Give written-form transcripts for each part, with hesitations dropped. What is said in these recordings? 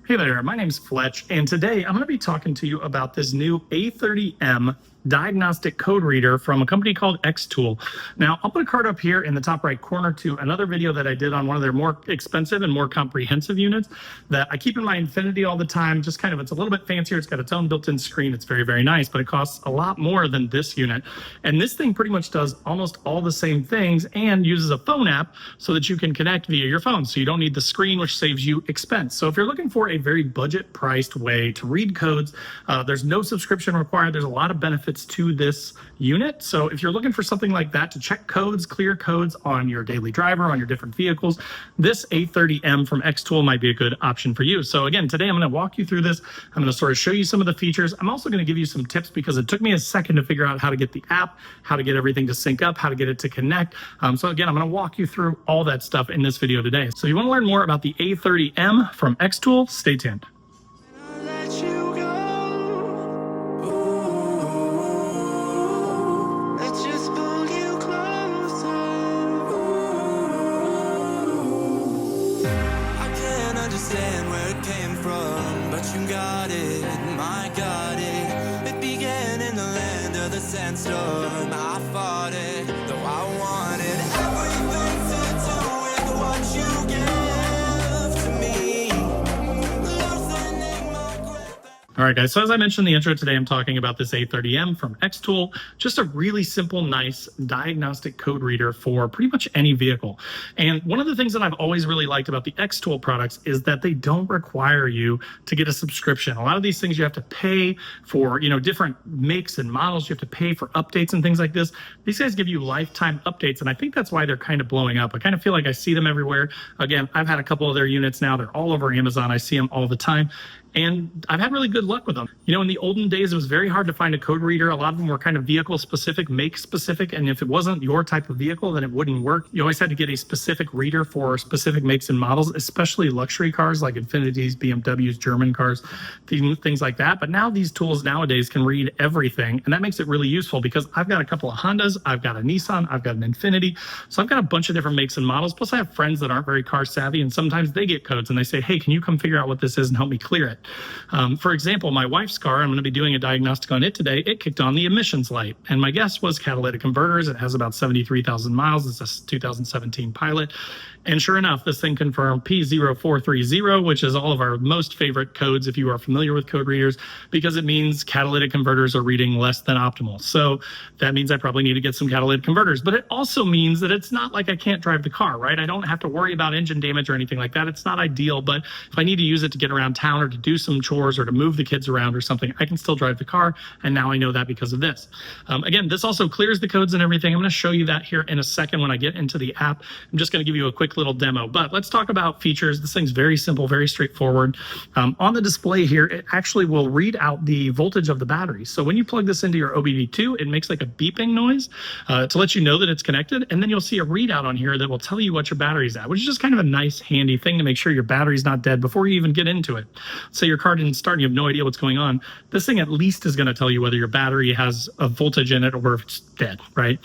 Hey there, my name's Fletch, and today I'm going to be talking to you about this new A30M diagnostic code reader from a company called Xtool. Now, I'll put a card up here in the top right corner to another video that I did on one of their more expensive and more comprehensive units that I keep in my Infinity all the time. Just kind of, it's a little bit fancier. It's got its own built-in screen. It's very, very nice, but it costs a lot more than this unit. And this thing pretty much does almost all the same things and uses a phone app so that you can connect via your phone. So you don't need the screen, which saves you expense. So if you're looking for a very budget-priced way to read codes, there's no subscription required. There's a lot of benefits to this unit. So if you're looking for something like that to check codes, clear codes on your daily driver, on your different vehicles, this A30M from Xtool might be a good option for you. So again, today I'm going to walk you through this. I'm going to sort of show you some of the features. I'm also going to give you some tips because it took me a second to figure out how to get the app, how to get everything to sync up, how to get it to connect. So again, I'm going to walk you through all that stuff in this video today. So if you want to learn more about the A30M from Xtool, stay tuned. Understand where it came from, but you got it, my got it. It began in the land of the sandstorm. I fought it, though I wanted everything to do with what you give to me. Loosening my grip. All right, guys, so as I mentioned in the intro today, I'm talking about this A30M from Xtool, just a really simple, nice diagnostic code reader for pretty much any vehicle. And one of the things that I've always really liked about the Xtool products is that they don't require you to get a subscription. A lot of these things you have to pay for, different makes and models. You have to pay for updates and things like this. These guys give you lifetime updates, and I think that's why they're kind of blowing up. I kind of feel like I see them everywhere. Again, I've had a couple of their units now. They're all over Amazon. I see them all the time. And I've had really good luck with them. In the olden days, it was very hard to find a code reader. A lot of them were kind of vehicle specific, make specific. And if it wasn't your type of vehicle, then it wouldn't work. You always had to get a specific reader for specific makes and models, especially luxury cars like Infinitis, BMWs, German cars, things like that. But now these tools nowadays can read everything. And that makes it really useful because I've got a couple of Hondas, I've got a Nissan, I've got an Infiniti. So I've got a bunch of different makes and models. Plus I have friends that aren't very car savvy, and sometimes they get codes and they say, hey, can you come figure out what this is and help me clear it? For example, my wife's car, I'm going to be doing a diagnostic on it today. It kicked on the emissions light, and my guess was catalytic converters. It has about 73,000 miles. It's a 2017 Pilot. And sure enough, this thing confirmed P0430, which is all of our most favorite codes if you are familiar with code readers, because it means catalytic converters are reading less than optimal. So that means I probably need to get some catalytic converters. But it also means that it's not like I can't drive the car, right? I don't have to worry about engine damage or anything like that. It's not ideal, but if I need to use it to get around town or to do some chores or to move the kids around or something, I can still drive the car. And now I know that because of this. Again, this also clears the codes and everything. I'm going to show you that here in a second when I get into the app. I'm just going to give you a quick little demo, but let's talk about features. This thing's very simple, very straightforward. On the display here, it actually will read out the voltage of the battery. So when you plug this into your OBD2, it makes like a beeping noise to let you know that it's connected. And then you'll see a readout on here that will tell you what your battery's at, which is just kind of a nice, handy thing to make sure your battery's not dead before you even get into it. So your car didn't start and you have no idea what's going on. This thing at least is going to tell you whether your battery has a voltage in it or if it's dead, right?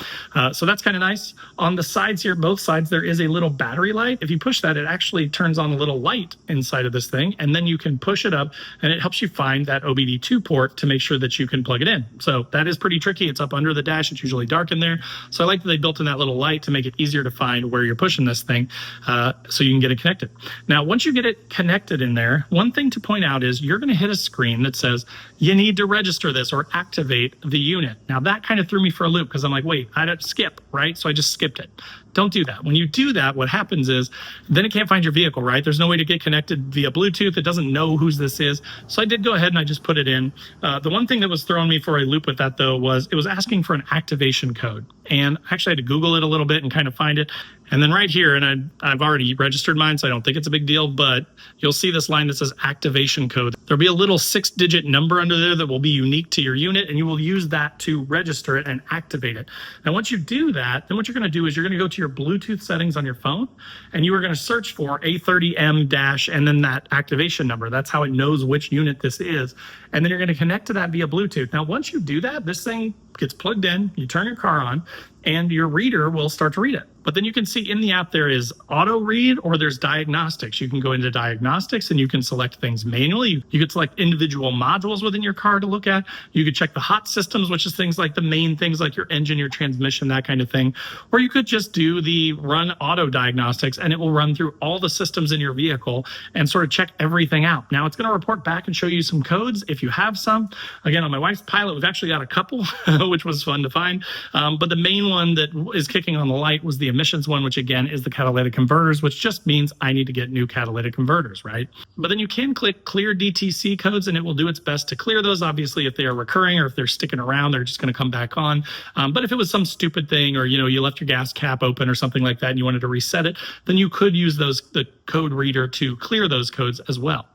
So that's kind of nice. On the sides here, both sides, there is a little battery light. If you push that, it actually turns on a little light inside of this thing, and then you can push it up and it helps you find that OBD2 port to make sure that you can plug it in. So that is pretty tricky. It's up under the dash. It's usually dark in there. So I like that they built in that little light to make it easier to find where you're pushing this thing so you can get it connected. Now, once you get it connected in there, one thing to point out is you're going to hit a screen that says you need to register this or activate the unit. Now that kind of threw me for a loop because I'm like, wait, I had to skip, right? So I just skipped it. Don't do that. When you do that, what happens is then it can't find your vehicle, right? There's no way to get connected via Bluetooth. It doesn't know whose this is. So I did go ahead and I just put it in. The one thing that was throwing me for a loop with that, though, was it was asking for an activation code. And I actually had to Google it a little bit and kind of find it. And then right here, and I've already registered mine, so I don't think it's a big deal, but you'll see this line that says activation code. There'll be a little 6-digit number under there that will be unique to your unit, and you will use that to register it and activate it. Now, once you do that, then what you're going to do is you're going to go to your Bluetooth settings on your phone, and you are going to search for A30M dash and then that activation number. That's how it knows which unit this is. And then you're going to connect to that via Bluetooth. Now, once you do that, this thing gets plugged in, you turn your car on, and your reader will start to read it. But then you can see in the app there is auto read or there's diagnostics. You can go into diagnostics and you can select things manually. You could select individual modules within your car to look at. You could check the hot systems, which is things like the main things like your engine, your transmission, that kind of thing. Or you could just do the run auto diagnostics and it will run through all the systems in your vehicle and sort of check everything out. Now it's going to report back and show you some codes if you have some. Again, on my wife's Pilot, we've actually got a couple, which was fun to find. But the main one that is kicking on the light was the emissions one, which again is the catalytic converters, which just means I need to get new catalytic converters, right? But then you can click clear DTC codes and it will do its best to clear those. Obviously, if they are recurring or if they're sticking around, they're just going to come back on. But if it was some stupid thing or, you left your gas cap open or something like that and you wanted to reset it, then you could use the code reader to clear those codes as well.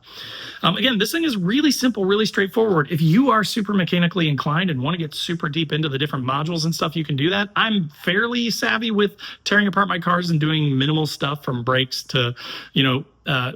Again, this thing is really simple, really straightforward. If you are super mechanically inclined and want to get super deep into the different modules and stuff, you can do that. I'm fairly savvy with tearing apart my cars and doing minimal stuff from brakes to,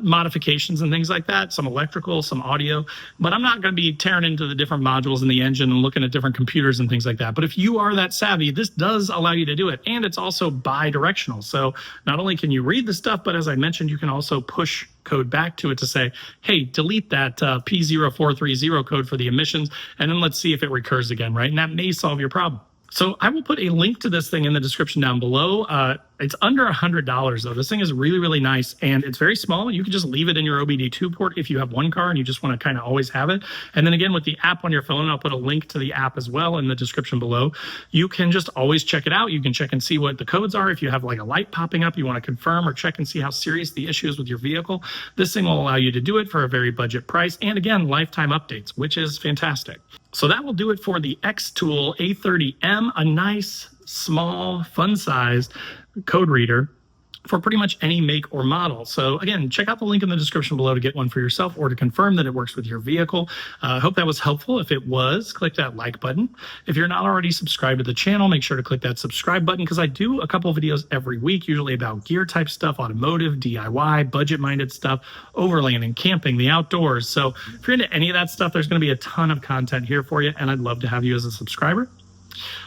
modifications and things like that, some electrical, some audio, but I'm not going to be tearing into the different modules in the engine and looking at different computers and things like that. But if you are that savvy, this does allow you to do it. And it's also bi-directional. So not only can you read the stuff, but as I mentioned, you can also push code back to it to say, hey, delete that P0430 code for the emissions, and then let's see if it recurs again, right? And that may solve your problem. So I will put a link to this thing in the description down below. It's under $100 though. This thing is really, really nice and it's very small. You can just leave it in your OBD2 port if you have one car and you just want to kind of always have it. And then again, with the app on your phone, I'll put a link to the app as well in the description below. You can just always check it out. You can check and see what the codes are. If you have like a light popping up, you want to confirm or check and see how serious the issue is with your vehicle. This thing will allow you to do it for a very budget price. And again, lifetime updates, which is fantastic. So that will do it for the Xtool A30M, a nice, small, fun-sized code reader for pretty much any make or model. So again, check out the link in the description below to get one for yourself or to confirm that it works with your vehicle. I hope that was helpful. If it was, click that like button. If you're not already subscribed to the channel, make sure to click that subscribe button because I do a couple of videos every week, usually about gear type stuff, automotive, DIY, budget-minded stuff, overlanding, camping, the outdoors. So if you're into any of that stuff, there's going to be a ton of content here for you, and I'd love to have you as a subscriber.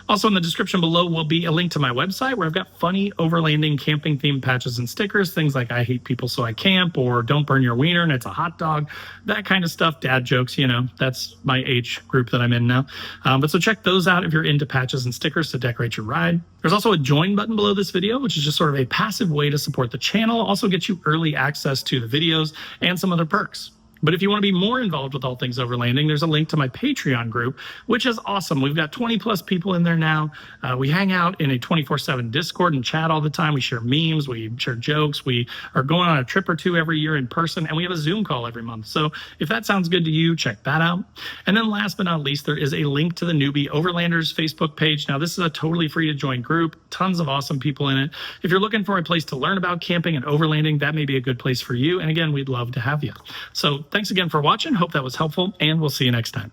Also in the description below will be a link to my website where I've got funny overlanding camping themed patches and stickers, things like I hate people so I camp or don't burn your wiener and it's a hot dog, that kind of stuff, dad jokes, that's my age group that I'm in now. But so check those out if you're into patches and stickers to decorate your ride. There's also a join button below this video, which is just sort of a passive way to support the channel, also gets you early access to the videos and some other perks. But if you want to be more involved with all things overlanding, there's a link to my Patreon group, which is awesome. We've got 20 plus people in there now. We hang out in a 24/7 Discord and chat all the time. We share memes, we share jokes. We are going on a trip or two every year in person, and we have a Zoom call every month. So if that sounds good to you, check that out. And then last but not least, there is a link to the Newbie Overlanders Facebook page. Now, this is a totally free to join group, tons of awesome people in it. If you're looking for a place to learn about camping and overlanding, that may be a good place for you. And again, we'd love to have you. So thanks again for watching. Hope that was helpful, and we'll see you next time.